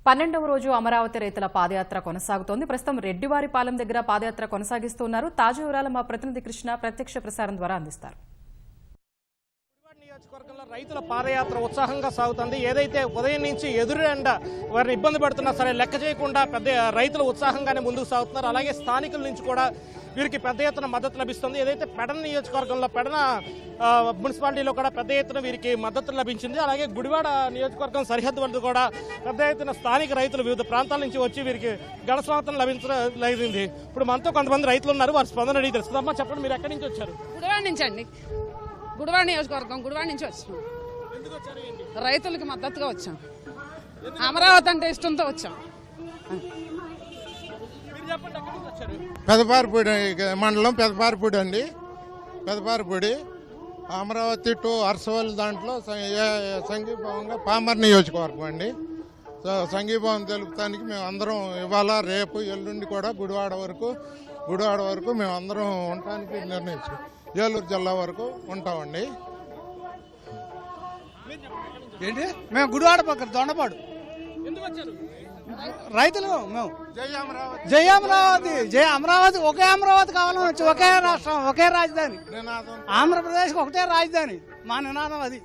12వ రోజు అమరావతి రైతుల పాదయాత్ర కొనసాగుతోంది. ప్రస్తుతం రెడ్డివారిపాలెం దగ్గర పాదయాత్ర కొనసాగిస్తున్నారు. తాజా వివరాలు మా ప్రతినిధి కృష్ణ ప్రత్యక్ష ప్రసారం ద్వారా అందిస్తారు. నియోజకవర్గంలో రైతుల పాదయాత్ర ఉత్సాహంగా సాగుతుంది. ఏదైతే ఉదయం నుంచి ఎదురెండ వారిని ఇబ్బంది పడుతున్నా సరే లెక్క చేయకుండా పెద్ద రైతులు ఉత్సాహంగానే ముందుకు సాగుతున్నారు. అలాగే స్థానికుల నుంచి కూడా వీరికి పెద్ద ఎత్తున మద్దతు లభిస్తుంది. ఏదైతే పెడన నియోజకవర్గంలో పెడన మున్సిపాలిటీలో కూడా పెద్ద ఎత్తున వీరికి మద్దతు లభించింది. అలాగే గుడివాడ నియోజకవర్గం సరిహద్దు వద్ద కూడా పెద్ద ఎత్తున స్థానిక రైతులు వివిధ ప్రాంతాల నుంచి వచ్చి వీరికి ఘన స్వాగతం లభించింది. ఇప్పుడు మనతో కొంతమంది రైతులు ఉన్నారు. వారి స్పందన అడిగి తెలుసుకుందామా. చెప్పండి, మీరు ఎక్కడి నుంచి వచ్చారు? గుడివాడ నుంచి అండి. గుడివాడ నియోజకవర్గం గుడివాడ నుంచి వచ్చినాం. రైతులకి మద్దతుగా వచ్చాం. అమరావతి అంటే ఇష్టంతో వచ్చాం. పెదపారిపూడి మండలం పెదపారిపూడి అండి. పెదపారిపూడి అమరావతి టు అరసవల్లి దాంట్లో సంఘీభావంగా పామర్ నియోజకవర్గం అండి. సంఘీభావం తెలుపుతానికి మేము అందరం ఇవాళ రేపు ఎల్లుండి కూడా గుడివాడ వరకు మేము అందరం ఉండటానికి నిర్ణయించాం. ఏలూరు జిల్లా వరకు ఉంటామండి. ఏంటి మేము గుడివాడ పక్కన దొండపాడు రైతులు. మేము జై అమరావతి ఒకే అమరావతి కావాలని వచ్చి ఒకే రాష్ట్రం ఒకే రాజధాని ఆంధ్రప్రదేశ్ ఒకటే రాజధాని మా నినాదం అది.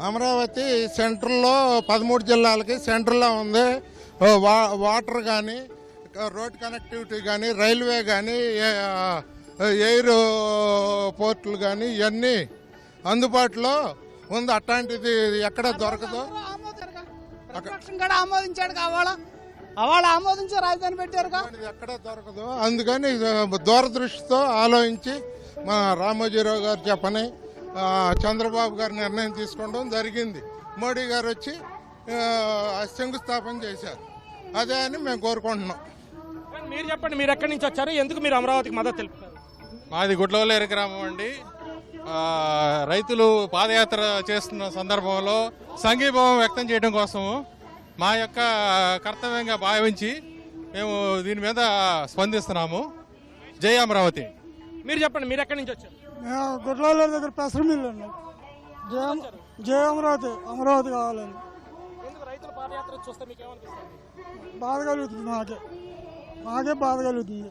అమరావతి సెంట్రల్లో 13 జిల్లాలకి సెంట్రల్లో ఉంది. వాటర్ కానీ రోడ్ కనెక్టివిటీ కానీ రైల్వే కానీ ఎయిర్ పోర్టులు కానీ ఇవన్నీ అందుబాటులో ఉంది. అట్లాంటిది ఎక్కడ దొరకదు. ఆమోదించాడు అవాళ ఆమోదించి రాజధాని పెట్టారు ఎక్కడ దొరకదు. అందుకని దూరదృష్టితో ఆలోచించి మన రామోజీరావు గారు చెప్పని చంద్రబాబు గారు నిర్ణయం తీసుకోవడం జరిగింది. మోడీ గారు వచ్చి శంకుస్థాపన చేశారు. అదే అని మేము కోరుకుంటున్నాం. మీరు చెప్పండి, మీరు ఎక్కడి నుంచి వచ్చారు? ఎందుకు మీరు అమరావతికి మద్దతు తెలుపుతారు? మాది గుడ్లవల్లేరు గ్రామం అండి. రైతులు పాదయాత్ర చేస్తున్న సందర్భంలో సంఘీభావం వ్యక్తం చేయడం కోసము మా యొక్క కర్తవ్యంగా భావించి మేము దీని మీద స్పందిస్తున్నాము. జై అమరావతి. మీరు చెప్పండి, మీరు ఎక్కడి నుంచి వచ్చారు? గుడ్లవల్లేరు దగ్గర పెసర మిల్లు అండి. జై అమరావతి కావాలని. రైతుల పాదయాత్ర చూస్తే మీకు ఏమనిపిస్తుంది? బాధ కలుగుతుంది. మాకే బాధ కలుగుతుంది.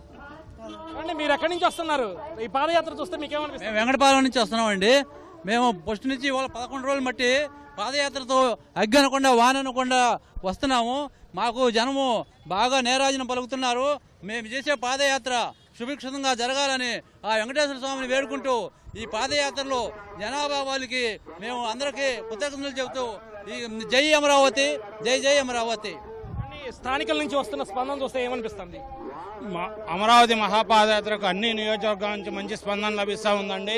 అంటే మీరు ఎక్కడి నుంచి వస్తున్నారు? ఈ పాదయాత్ర చూస్తే మీకు ఏమనిపిస్తుంది? మేము వెంకటపాలెం నుంచి వస్తున్నాం అండి. మేము ఫస్ట్ నుంచి ఇవాళ 11 రోజులు బట్టి పాదయాత్రతో అగ్గి అనకుండా వాన అనకుండా వస్తున్నాము. మాకు జనము బాగా నేరాజనం పలుకుతున్నారు. మేము చేసే పాదయాత్ర సుభిక్షితంగా జరగాలని ఆ వెంకటేశ్వర స్వామిని వేడుకుంటూ ఈ పాదయాత్రలో జనాభా వాళ్ళకి మేము అందరికీ కృతజ్ఞతలు చెబుతూ ఈ జై అమరావతి, జై అమరావతి. స్థానికుల నుంచి వస్తున్న స్పందన చూస్తే ఏమనిపిస్తుంది? అమరావతి మహాపాదయాత్రకు అన్ని నియోజకవర్గాల నుంచి మంచి స్పందన లభిస్తూ ఉందండి.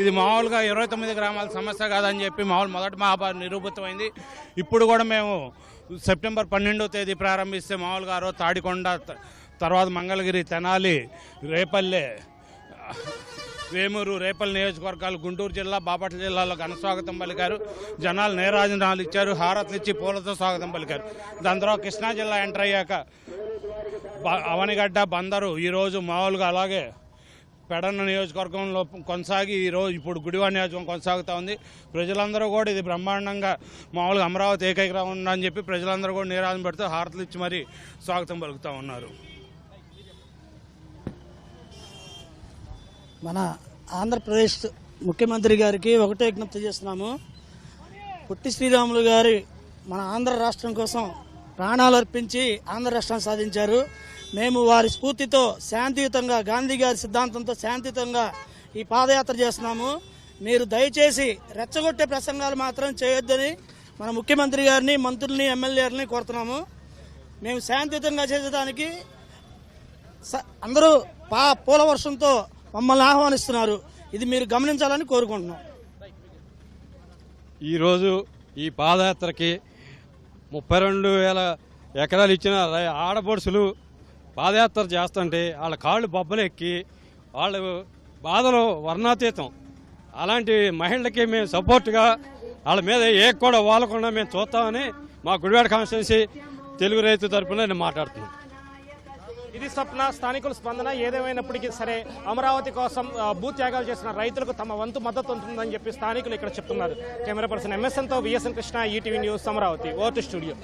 ఇది మామూలుగా 29 గ్రామాల సమస్య కాదని చెప్పి మొదటి మహాపాద నిరూపితమైంది. ఇప్పుడు కూడా మేము సెప్టెంబర్ 12వ తేదీ ప్రారంభిస్తే మామూలుగా రోజు తాడికొండ, తర్వాత మంగళగిరి, తెనాలి, రేపల్లె, వేమూరు, రేపల్లి నియోజకవర్గాలు, గుంటూరు జిల్లా, బాపట్ల జిల్లాలో ఘనస్వాగతం పలికారు. జనాలు నేరాజనాలు ఇచ్చారు, హారతులు ఇచ్చి పూలతో స్వాగతం పలికారు. దాని తర్వాత కృష్ణా జిల్లా ఎంటర్ అయ్యాక అవనిగడ్డ, బందరు ఈరోజు మామూలుగా, అలాగే పెడన నియోజకవర్గంలో కొనసాగి ఈరోజు ఇప్పుడు గుడివాడ నియోజకవర్గం కొనసాగుతూ ఉంది. ప్రజలందరూ కూడా ఇది బ్రహ్మాండంగా మామూలుగా అమరావతి ఏకైక ఉందని చెప్పి ప్రజలందరూ కూడా నీరాజన పెడుతూ హారతులు ఇచ్చి మరీ స్వాగతం పలుకుతూ ఉన్నారు. మన ఆంధ్రప్రదేశ్ ముఖ్యమంత్రి గారికి ఒకటే విజ్ఞప్తి చేస్తున్నాము. పొట్టి శ్రీరాములు గారి మన ఆంధ్ర రాష్ట్రం కోసం ప్రాణాలు అర్పించి ఆంధ్ర రాష్ట్రాన్ని సాధించారు. మేము వారి స్ఫూర్తితో శాంతియుతంగా, గాంధీ గారి సిద్ధాంతంతో శాంతియుతంగా ఈ పాదయాత్ర చేస్తున్నాము. మీరు దయచేసి రెచ్చగొట్టే ప్రసంగాలు మాత్రం చేయొద్దని మన ముఖ్యమంత్రి గారిని, మంత్రుల్ని, ఎమ్మెల్యేలని కోరుతున్నాము. మేము శాంతియుతంగా చేసేదానికి అందరూ పూల వర్షంతో మమ్మల్ని ఆహ్వానిస్తున్నారు. ఇది మీరు గమనించాలని కోరుకుంటున్నాం. ఈరోజు ఈ పాదయాత్రకి 32,000 ఎకరాలు ఇచ్చిన ఆడపడుచులు పాదయాత్ర చేస్తుంటే వాళ్ళ కాళ్ళు బొబ్బలు ఎక్కి వాళ్ళు బాధలు వర్ణాతీతం. అలాంటి మహిళలకి మేము సపోర్ట్గా వాళ్ళ మీద ఏ కూడా వాలకుండా మేము చూస్తామని మా గుడివాడ కాన్స్టిట్యున్సీ తెలుగు రైతు తరఫున నేను మాట్లాడుతున్నాను. ఇది స్వప్న స్థానికుల స్పందన. ఏదేమైనప్పటికీ సరే అమరావతి కోసం భూత్యాగాలు చేసిన రైతులకు తమ వంతు మద్దతు ఉంటుందని చెప్పి స్థానికులు ఇక్కడ చెప్తున్నారు. కెమెరా పర్సన్ MSN తో VSN Krishna, ETV news, Amaravati. Over to studio.